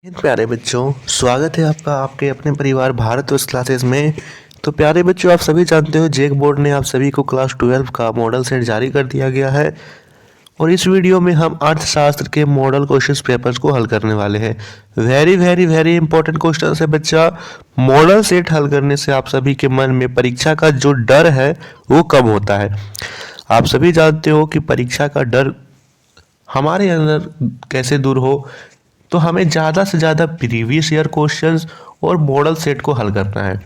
प्यारे बच्चों, स्वागत है आपका आपके अपने परिवार भारतवर्ष क्लासेस में। तो प्यारे बच्चों, आप सभी जानते हो जेक बोर्ड ने आप सभी को क्लास 12 का मॉडल सेट जारी कर दिया गया है और इस वीडियो में हम अर्थशास्त्र के मॉडल क्वेश्चंस पेपर्स को हल करने वाले हैं। Very very very important question है बच्चा। मॉडल सेट हल करने से आप सभी के मन में परीक्षा का जो डर है वो कम होता है। आप सभी जानते हो कि परीक्षा का डर हमारे अंदर कैसे दूर हो, तो हमें ज़्यादा से ज़्यादा प्रीवियस ईयर क्वेश्चंस और मॉडल सेट को हल करना है।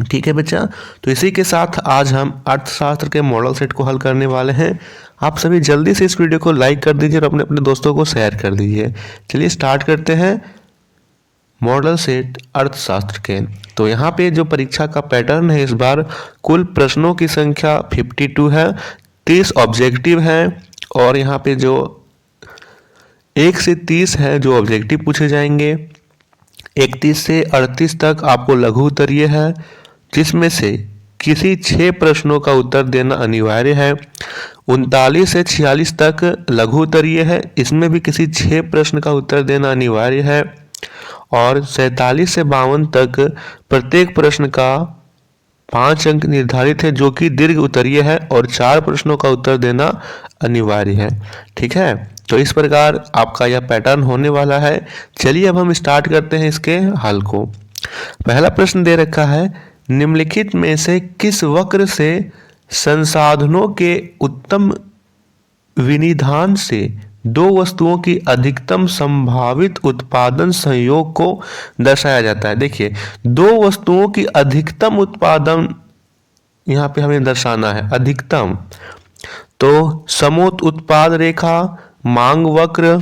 ठीक है बच्चा, तो इसी के साथ आज हम अर्थशास्त्र के मॉडल सेट को हल करने वाले हैं। आप सभी जल्दी से इस वीडियो को लाइक कर दीजिए और अपने अपने दोस्तों को शेयर कर दीजिए। चलिए स्टार्ट करते हैं मॉडल सेट अर्थशास्त्र के। तो यहाँ पे जो परीक्षा का पैटर्न है, इस बार कुल प्रश्नों की संख्या 52 है, 30 ऑब्जेक्टिव हैं और यहाँ पे जो 1 से 30 है जो ऑब्जेक्टिव पूछे जाएंगे। 31 से 38 तक आपको लघु उत्तरीय है, जिसमें से किसी 6 प्रश्नों का उत्तर देना अनिवार्य है। 39 से 46 तक लघु उत्तरीय है, इसमें भी किसी 6 प्रश्न का उत्तर देना अनिवार्य है। और 47 से 52 तक प्रत्येक प्रश्न का 5 अंक निर्धारित है, जो कि दीर्घ उत्तरीय है और 4 प्रश्नों का उत्तर देना अनिवार्य है। ठीक है, तो इस प्रकार आपका यह पैटर्न होने वाला है। चलिए अब हम स्टार्ट करते हैं इसके हल को। पहला प्रश्न दे रखा है, निम्नलिखित में से किस वक्र से संसाधनों के उत्तम विनिधान से दो वस्तुओं की अधिकतम संभावित उत्पादन संयोग को दर्शाया जाता है। देखिए, दो वस्तुओं की अधिकतम उत्पादन यहाँ पे हमें दर्शाना है, अधिकतम। तो समोत उत्पाद रेखा, मांग वक्र,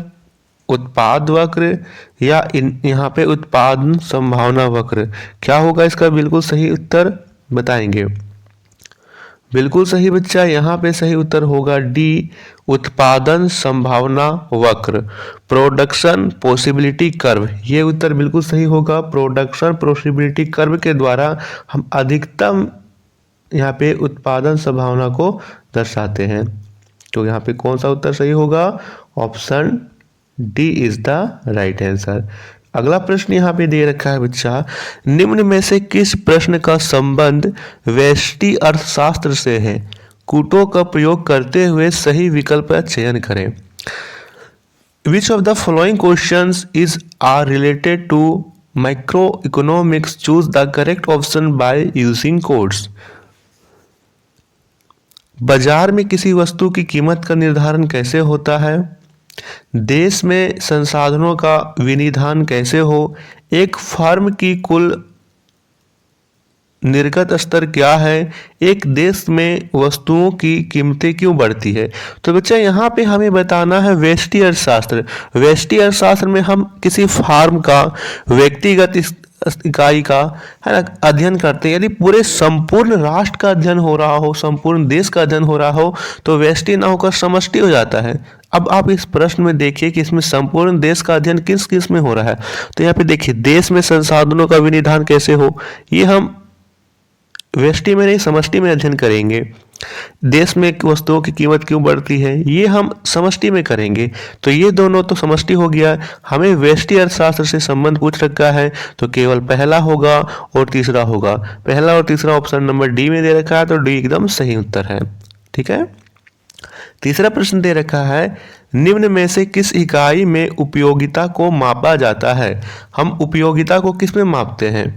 उत्पाद वक्र या यहाँ पे उत्पादन संभावना वक्र, क्या होगा इसका बिल्कुल सही उत्तर बताएंगे। बिल्कुल सही बच्चा, यहाँ पे सही उत्तर होगा डी, उत्पादन संभावना वक्र, प्रोडक्शन पॉसिबिलिटी कर्व। ये उत्तर बिल्कुल सही होगा। प्रोडक्शन पॉसिबिलिटी कर्व के द्वारा हम अधिकतम यहाँ पे उत्पादन संभावना को दर्शाते हैं। तो यहाँ पे कौन सा उत्तर सही होगा? Option D is the right answer. अगला प्रश्न यहाँ पे दे रखा है बच्चा, निम्न में से किस प्रश्न का संबंध व्यष्टि अर्थशास्त्र से है? कूटों का प्रयोग करते हुए सही विकल्प का चयन करें। Which of the following questions is are related to micro economics? Choose the correct option by using codes. बाजार में किसी वस्तु की कीमत का निर्धारण कैसे होता है? देश में संसाधनों का विनिधान कैसे हो? एक फर्म की कुल निर्गत स्तर क्या है? एक देश में वस्तुओं की कीमतें क्यों बढ़ती है? तो बच्चा यहाँ पे हमें बताना है व्यष्टि अर्थशास्त्र। व्यष्टि अर्थशास्त्र में हम किसी फार्म का, व्यक्तिगत इकाई का, है ना, अध्ययन करते हैं। यदि पूरे संपूर्ण राष्ट्र का अध्ययन हो रहा हो, संपूर्ण देश का अध्ययन हो रहा हो, तो व्यष्टि ना होकर समष्टि हो जाता है। अब आप इस प्रश्न में देखिए कि इसमें संपूर्ण देश का अध्ययन किस किस में हो रहा है। तो यहाँ पे देखिए, देश में संसाधनों का विनिधान कैसे हो, ये हम व्यष्टि में नहीं समष्टि में अध्ययन करेंगे। देश में वस्तुओं की कीमत क्यों बढ़ती है, ये हम समष्टि में करेंगे। तो ये दोनों तो समष्टि हो गया। हमें व्यष्टि अर्थशास्त्र से संबंध पूछ रखा है, तो केवल पहला होगा और तीसरा होगा। पहला और तीसरा ऑप्शन नंबर डी में दे रखा है, तो डी एकदम सही उत्तर है। ठीक है, तीसरा प्रश्न दे रखा है, निम्न में से किस इकाई में उपयोगिता को मापा जाता है? हम उपयोगिता को किस में मापते हैं?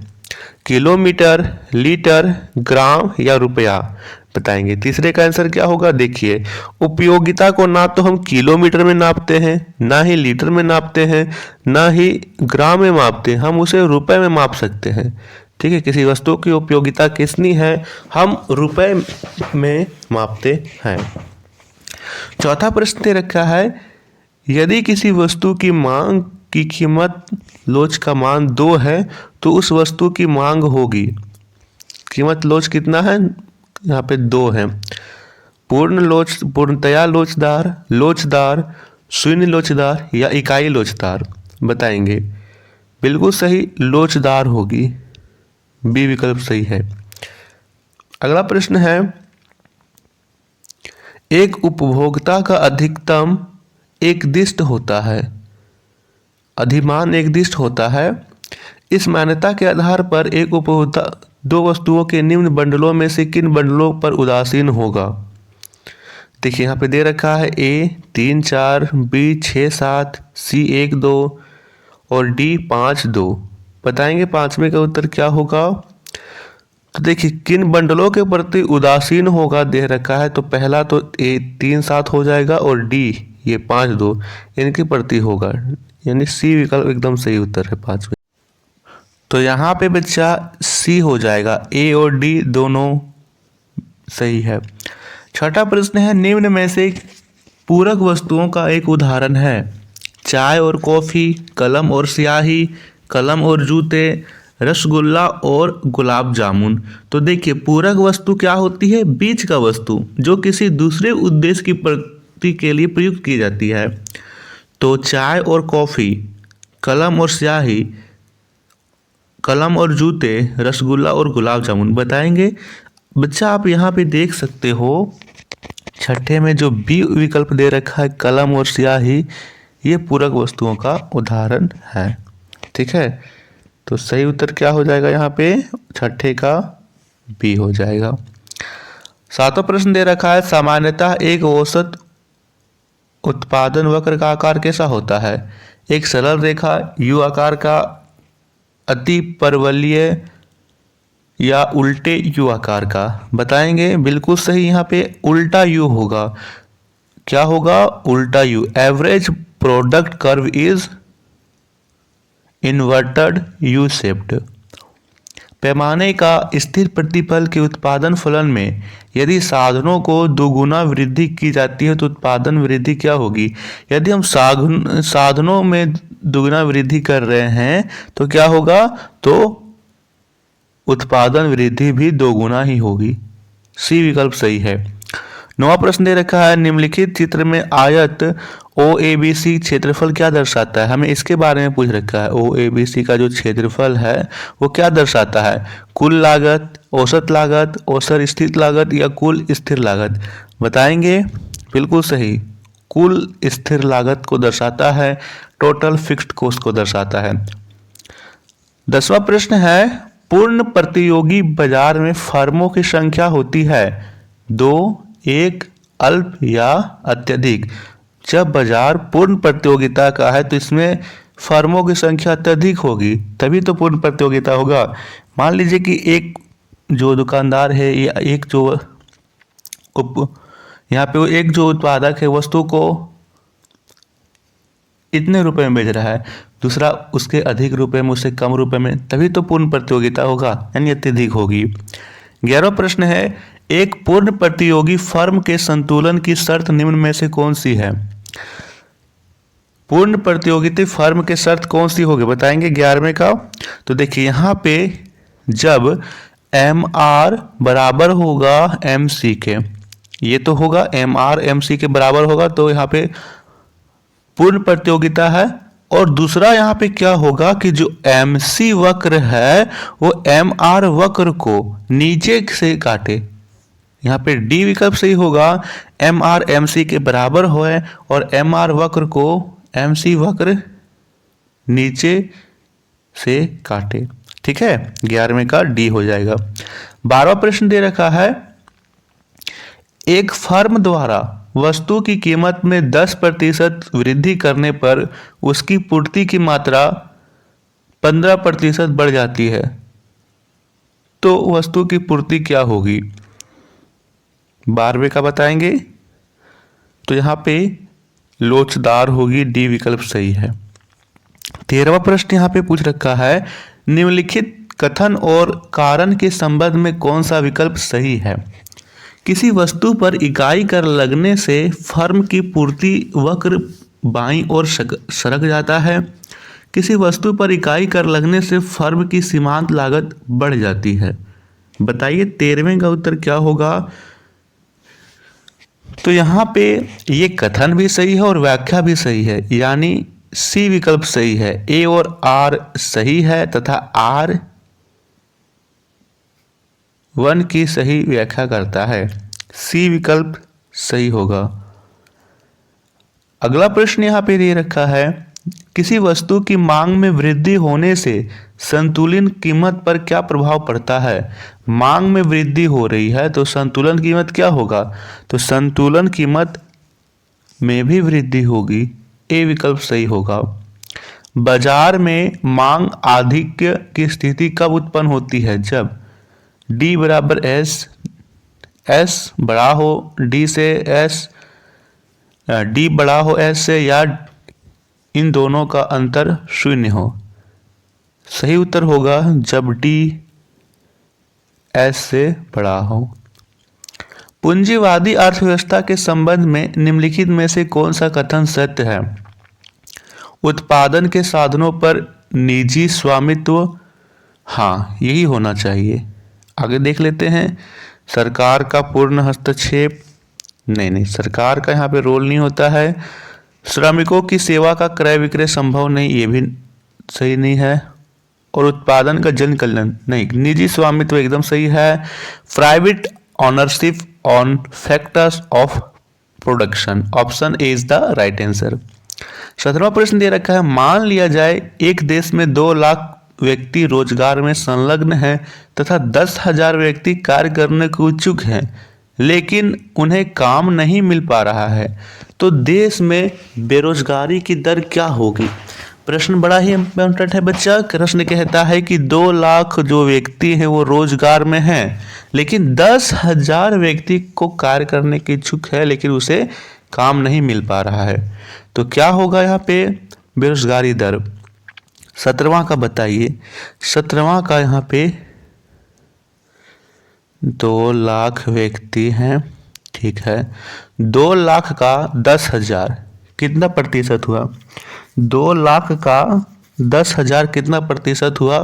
किलोमीटर, लीटर, ग्राम या रुपया? बताएंगे। तीसरे का आंसर क्या होगा? देखिए, उपयोगिता को ना तो हम किलोमीटर में नापते हैं, ना ही लीटर में नापते हैं, ना ही ग्राम में मापते हैं, हम उसे रुपए में माप सकते हैं। ठीक है, किसी वस्तु की उपयोगिता कितनी है, हम रुपए में मापते हैं। चौथा प्रश्न दे रखा है, यदि किसी वस्तु की मांग की कीमत लोच का मान 2 है, तो उस वस्तु की मांग होगी। कीमत लोच कितना है? यहाँ पे 2 है। पूर्ण लोच, पूर्णतया लोचदार, लोचदार, शून्य लोचदार या इकाई लोचदार? बताएंगे। बिल्कुल सही, लोचदार होगी। बी विकल्प सही है। अगला प्रश्न है, एक उपभोक्ता का अधिकतम एक दिष्ट होता है। अधिमान एकदिष्ट होता है। इस मान्यता के आधार पर एक उपभोक्ता दो वस्तुओं के निम्न बंडलों में से किन बंडलों पर उदासीन होगा। देखिए यहाँ पे दे रखा है ए 3 4, बी 6 7, सी 1 2 और डी 5 2। बताएंगे पांचवें का उत्तर क्या होगा। तो देखिए किन बंडलों के प्रति उदासीन होगा दे रखा है, तो पहला तो ए 3 7 हो जाएगा और डी ये 5 2 इनके प्रति होगा, यानी सी विकल्प एकदम सही उत्तर है पांचवें। तो यहाँ पे बच्चा सी हो जाएगा, ए और डी दोनों सही है। छठा प्रश्न है निम्न में से पूरक वस्तुओं का एक उदाहरण है। चाय और कॉफी, कलम और स्याही, कलम और जूते, रसगुल्ला और गुलाब जामुन। तो देखिए पूरक वस्तु क्या होती है, बीच का वस्तु जो किसी दूसरे उद्देश्य की पूर्ति के लिए प्रयुक्त की जाती है। तो चाय और कॉफी, कलम और स्याही, कलम और जूते, रसगुल्ला और गुलाब जामुन। बताएंगे बच्चा आप यहाँ पे देख सकते हो छठे में जो बी विकल्प दे रखा है कलम और स्याही, ये पूरक वस्तुओं का उदाहरण है। ठीक है, तो सही उत्तर क्या हो जाएगा यहाँ पे, छठे का बी हो जाएगा। सातवां प्रश्न दे रखा है सामान्यतः एक औसत उत्पादन वक्र का आकार कैसा होता है। एक सरल रेखा, यू आकार का, अति परवलयीय या उल्टे यू आकार का। बताएंगे बिल्कुल सही, यहाँ पे उल्टा यू होगा। क्या होगा, उल्टा you. Average product curve is inverted U shaped. पैमाने का स्थिर प्रतिफल के उत्पादन फलन में यदि साधनों को दोगुना वृद्धि की जाती है तो उत्पादन वृद्धि क्या होगी। यदि हम साधनों में दोगुना वृद्धि कर रहे हैं तो क्या होगा, तो उत्पादन वृद्धि भी दोगुना ही होगी। सी विकल्प सही है। नौवां प्रश्न दे रखा है निम्नलिखित चित्र में आयत OABC क्षेत्रफल क्या दर्शाता है। हमें इसके बारे में पूछ रखा है, OABC का जो क्षेत्रफल है वो क्या दर्शाता है। कुल लागत, औसत लागत, औसत स्थिर लागत या कुल स्थिर लागत। बताएंगे बिल्कुल सही, कुल स्थिर लागत को दर्शाता है, टोटल फिक्स्ड कॉस्ट को दर्शाता है। 10वां प्रश्न है पूर्ण प्रतियोगी बाजार में फर्मों की संख्या होती है 2, 1, अल्प या अत्यधिक। जब बाजार पूर्ण प्रतियोगिता का है तो इसमें फर्मों की संख्या अत्यधिक होगी, तभी तो पूर्ण प्रतियोगिता होगा। मान लीजिए कि एक जो दुकानदार है या एक जो यहाँ पे एक जो उत्पादक है वस्तु को इतने रुपए में बेच रहा है, दूसरा उसके अधिक रुपए में, उससे कम रुपए में, तभी तो पूर्ण प्रतियोगिता होगा, यानी अत्यधिक होगी। 11वां प्रश्न है एक पूर्ण प्रतियोगी फर्म के संतुलन की शर्त निम्न में से कौन सी है। पूर्ण प्रतियोगिता फर्म के शर्त कौन सी होगी, बताएंगे 11वें का। तो देखिए यहाँ पे जब MR बराबर होगा MC के, ये तो होगा MR MC के बराबर होगा, तो यहाँ पे पूर्ण प्रतियोगिता है। और दूसरा यहाँ पे क्या होगा कि जो MC वक्र है वो MR वक्र को नीचे से काटे। यहाँ पे डी विकल्प सही होगा, MR MC के बराबर होए और MR वक्र को MC वक्र नीचे से काटे। ठीक है, 11वें का डी हो जाएगा। 12वां प्रश्न दे रखा है एक फर्म द्वारा वस्तु की कीमत में 10% वृद्धि करने पर उसकी पूर्ति की मात्रा 15% बढ़ जाती है, तो वस्तु की पूर्ति क्या होगी। 12वें का बताएंगे, तो यहाँ पे लोचदार होगी, डी विकल्प सही है। 13वां प्रश्न यहाँ पे पूछ रखा है निम्नलिखित कथन और कारण के संबंध में कौन सा विकल्प सही है। किसी वस्तु पर इकाई कर लगने से फर्म की पूर्ति वक्र बाईं ओर सरक जाता है। किसी वस्तु पर इकाई कर लगने से फर्म की सीमांत लागत बढ़ जाती है। बताइए 13वें का उत्तर क्या होगा। तो यहाँ पे ये कथन भी सही है और व्याख्या भी सही है, यानी सी विकल्प सही है। ए और आर सही है तथा आर 1 की सही व्याख्या करता है। सी विकल्प सही होगा। अगला प्रश्न यहाँ पे दे रखा है किसी वस्तु की मांग में वृद्धि होने से संतुलन कीमत पर क्या प्रभाव पड़ता है? मांग में वृद्धि हो रही है तो संतुलन कीमत क्या होगा? तो संतुलन कीमत में भी वृद्धि होगी। ए विकल्प सही होगा। बाजार में मांग आधिक्य की स्थिति कब उत्पन्न होती है? जब डी बराबर एस, एस बड़ा हो डी से, एस डी बड़ा हो एस से, या इन दोनों का अंतर शून्य हो। सही उत्तर होगा जब डी एस से बड़ा हो। पूंजीवादी अर्थव्यवस्था के संबंध में निम्नलिखित में से कौन सा कथन सत्य है? उत्पादन के साधनों पर निजी स्वामित्व, हाँ यही होना चाहिए। आगे देख लेते हैं। सरकार का पूर्ण हस्तक्षेप, नहीं, सरकार का यहाँ पे रोल नहीं होता है। श्रमिकों की सेवा का क्रय विक्रय संभव नहीं, ये भी सही नहीं है। और उत्पादन का जन कल्याण, नहीं, निजी स्वामित्व एकदम सही है। Private ownership on factors of production, option A is the right answer. 17वां प्रश्न दे रखा है, मान लिया जाए एक देश में 2 लाख व्यक्ति रोजगार में संलग्न हैं तथा 10,000 व्यक्ति कार्य करने को इच्छुक हैं, लेकिन उन्हें काम नहीं मिल पा रहा है, तो देश में बेरोजगारी की दर क्या होगी? प्रश्न बड़ा ही इम्पोर्टेंट है बच्चा। प्रश्न कहता है कि 2 लाख जो व्यक्ति हैं वो रोजगार में हैं, लेकिन 10,000 व्यक्ति को कार्य करने के इच्छुक है, लेकिन उसे काम नहीं मिल पा रहा है, तो क्या होगा यहाँ पे बेरोजगारी दर? 17वां का बताइए। 17वां का यहाँ पे 2 लाख व्यक्ति हैं, ठीक है। 2 लाख का 10,000 कितना प्रतिशत हुआ? 2 लाख का 10,000 कितना प्रतिशत हुआ?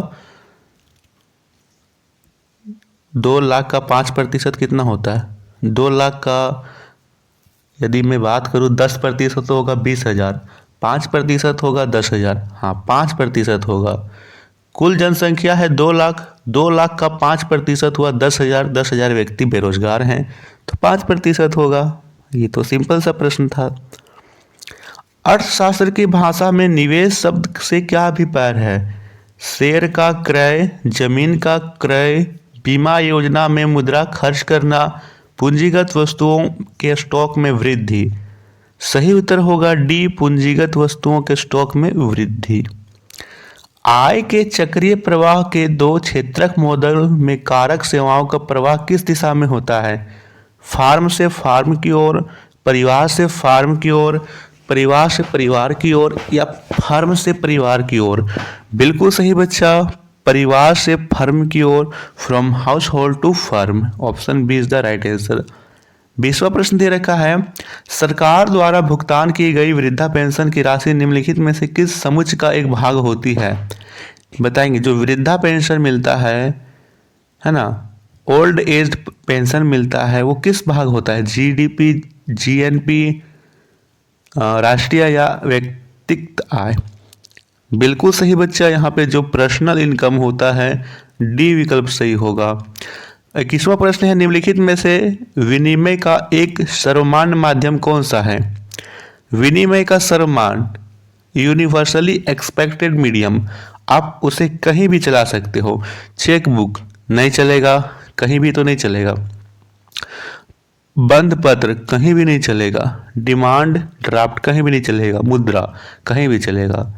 2 लाख का 5% कितना होता है? 2 लाख का यदि मैं बात करूं 10% तो होगा 20,000, 5% होगा 10,000, हाँ 5% होगा। कुल जनसंख्या है 2 लाख, 2 लाख का 5% हुआ 10,000, 10,000 व्यक्ति बेरोजगार हैं, तो 5% होगा। ये तो सिंपल सा प्रश्न था। अर्थशास्त्र की भाषा में निवेश शब्द से क्या अभिप्राय है? शेयर का क्रय, जमीन का क्रय, बीमा योजना में मुद्रा खर्च करना, पूंजीगत वस्तुओं के स्टॉक में वृद्धि। सही उत्तर होगा डी, पूंजीगत वस्तुओं के स्टॉक में वृद्धि। आय के चक्रीय प्रवाह के 2 क्षेत्रक मॉडल में कारक सेवाओं का प्रवाह किस दिशा में होता है? फार्म से फार्म की ओर, परिवार से फार्म की ओर, परिवार से परिवार की ओर, या फर्म से परिवार की ओर? बिल्कुल सही बच्चा, परिवार से फर्म की ओर, from household to firm, option B is the right answer. 20वां प्रश्न दे रखा है, सरकार द्वारा भुगतान की गई वृद्धा पेंशन की राशि निम्नलिखित में से किस समुच्चय का एक भाग होती है? बताएंगे। जो वृद्धा पेंशन मिलता है ना, ओल्ड एज पेंशन मिलता है, वो किस भाग होता है? जीडीपी, जीएनपी, राष्ट्रीय या व्यक्तिगत आय? बिल्कुल सही बच्चा, यहाँ पे जो पर्सनल इनकम होता है, डी विकल्प सही होगा। 21वां प्रश्न है, निम्नलिखित में से विनिमय का एक सर्वमान्य माध्यम कौन सा है? विनिमय का सर्वमान्य, यूनिवर्सली एक्सपेक्टेड मीडियम, आप उसे कहीं भी चला सकते हो। चेकबुक नहीं चलेगा, कहीं भी तो नहीं चलेगा। बंद पत्र कहीं भी नहीं चलेगा। डिमांड ड्राफ्ट कहीं भी नहीं चलेगा। मुद्रा कहीं भी चलेगा,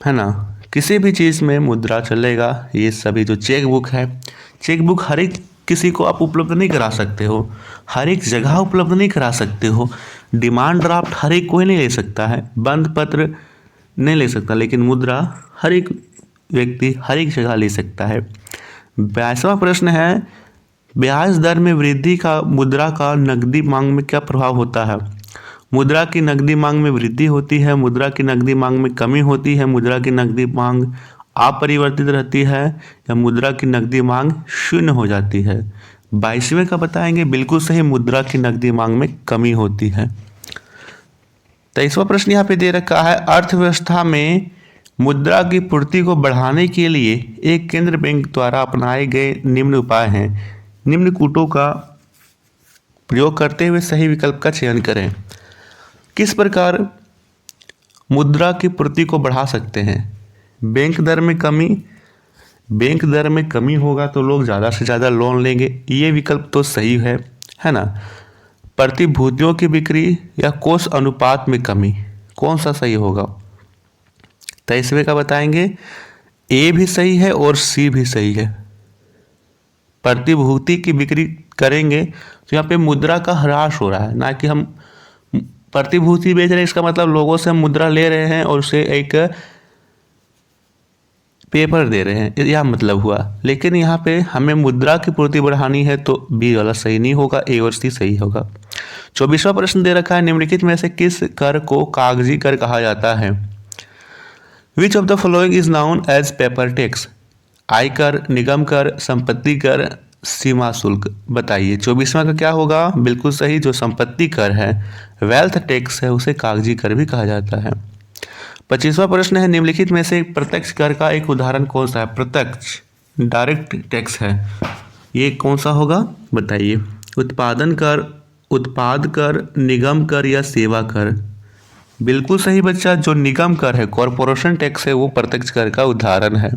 है ना, किसी भी चीज़ में मुद्रा चलेगा। ये सभी जो चेकबुक है, चेकबुक हर एक किसी को आप उपलब्ध नहीं करा सकते हो, हर एक जगह उपलब्ध नहीं करा सकते हो। डिमांड ड्राफ्ट हर एक कोई नहीं ले सकता है, बंद पत्र नहीं ले सकता, लेकिन मुद्रा हर एक व्यक्ति हर एक जगह ले सकता है। 22वां प्रश्न है, ब्याज दर में वृद्धि का मुद्रा का नकदी मांग में क्या प्रभाव होता है? मुद्रा की नकदी मांग में वृद्धि होती है, मुद्रा की नकदी मांग में कमी होती है, मुद्रा की नकदी मांग अपरिवर्तित रहती है, या मुद्रा की नकदी मांग शून्य हो जाती है? 22वें का बताएंगे। बिल्कुल सही, मुद्रा की नकदी मांग में कमी होती है। 23वां प्रश्न यहाँ पे दे रखा है, अर्थव्यवस्था में मुद्रा की पूर्ति को बढ़ाने के लिए एक केंद्र बैंक द्वारा अपनाए गए निम्न उपाय हैं। निम्न कूटों का प्रयोग करते हुए सही विकल्प का चयन करें। किस प्रकार मुद्रा की पूर्ति को बढ़ा सकते हैं? बैंक दर में कमी होगा तो लोग ज़्यादा से ज़्यादा लोन लेंगे, ये विकल्प तो सही है ना। प्रतिभूतियों की बिक्री या कोष अनुपात में कमी, कौन सा सही होगा? 23वें का बताएंगे। ए भी सही है और सी भी सही है। प्रतिभूति की बिक्री करेंगे तो यहाँ पे मुद्रा का ह्रास हो रहा है, ना कि हम प्रतिभूति बेच रहे हैं। इसका मतलब लोगों से हम मुद्रा ले रहे हैं और उसे एक पेपर दे रहे हैं, यह मतलब हुआ। लेकिन यहाँ पे हमें मुद्रा की पूर्ति बढ़ानी है तो बी वाला सही नहीं होगा, ए और सी सही होगा। 24वां प्रश्न दे रखा है, निम्नलिखित में से किस कर को कागजी कर कहा जाता है? Which of the following is known as paper tax? आयकर, निगम कर, संपत्ति कर, सीमा शुल्क। बताइए 24वां का क्या होगा? बिल्कुल सही, जो संपत्ति कर है, वेल्थ टैक्स है, उसे कागजी कर भी कहा जाता है। 25वां प्रश्न है, निम्नलिखित में से प्रत्यक्ष कर का एक उदाहरण कौन सा है? प्रत्यक्ष डायरेक्ट टैक्स है, ये कौन सा होगा? बताइए। उत्पादन कर, उत्पाद कर, निगम कर या सेवा कर? बिल्कुल सही बच्चा, जो निगम कर है, कॉरपोरेशन टैक्स है, वो प्रत्यक्ष कर का उदाहरण है।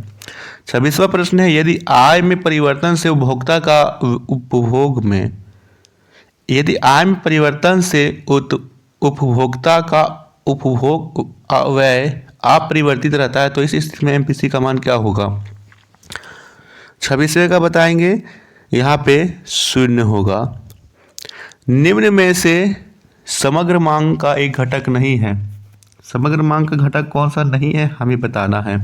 26वां प्रश्न है, यदि आय में परिवर्तन से उपभोक्ता का उपभोग में, यदि आय में परिवर्तन से उपभोक्ता का उपभोग व्यय अपरिवर्तित रहता है तो इस स्थिति में एमपीसी का मान क्या होगा? 26वें का बताएंगे, यहाँ पे 0 होगा। निम्न में से समग्र मांग का एक घटक नहीं है। समग्र मांग का घटक कौन सा नहीं है, हमें बताना है।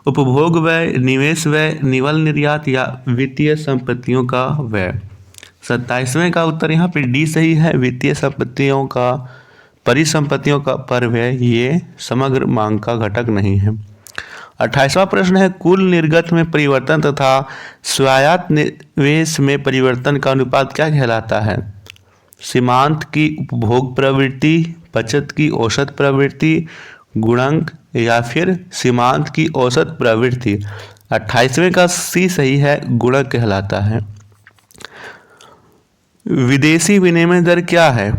उपभोग व्यय, निवेश व्यय, निवल निर्यात या वित्तीय संपत्तियों का व्यय। 27वें का उत्तर यहाँ पे डी सही है, वित्तीय संपत्तियों का, परिसंपत्तियों का पर व्यय, ये समग्र मांग का घटक नहीं है। 28वां प्रश्न है, कुल निर्गत में परिवर्तन तथा स्वायत्त निवेश में परिवर्तन का अनुपात क्या कहलाता है? सीमांत की उपभोग प्रवृत्ति, बचत की औसत प्रवृत्ति, गुणक या फिर सीमांत की औसत प्रवृत्ति? 28वें का सी सही है, गुणक कहलाता है। विदेशी विनिमय दर क्या है?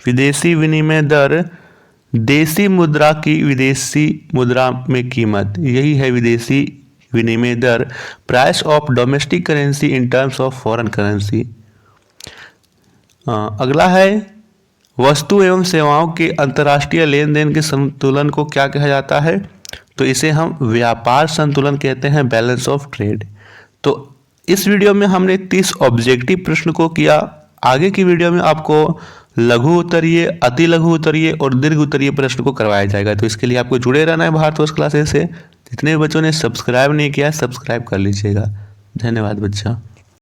विदेशी विनिमय दर देशी मुद्रा की विदेशी मुद्रा में कीमत, यही है विदेशी विनिमय दर। Price of domestic currency in terms of foreign currency. अगला है, वस्तु एवं सेवाओं के अंतर्राष्ट्रीय लेन देन के संतुलन को क्या कहा जाता है? तो इसे हम व्यापार संतुलन कहते हैं, बैलेंस ऑफ ट्रेड। तो इस वीडियो में हमने 30 ऑब्जेक्टिव प्रश्न को किया। आगे की वीडियो में आपको लघु उत्तरीय, अति लघु उत्तरीय और दीर्घ उत्तरीय प्रश्न को करवाया जाएगा। तो इसके लिए आपको जुड़े रहना है भारतवर्ष क्लासेस से। जितने बच्चों ने सब्सक्राइब नहीं किया है, सब्सक्राइब कर लीजिएगा। धन्यवाद बच्चा।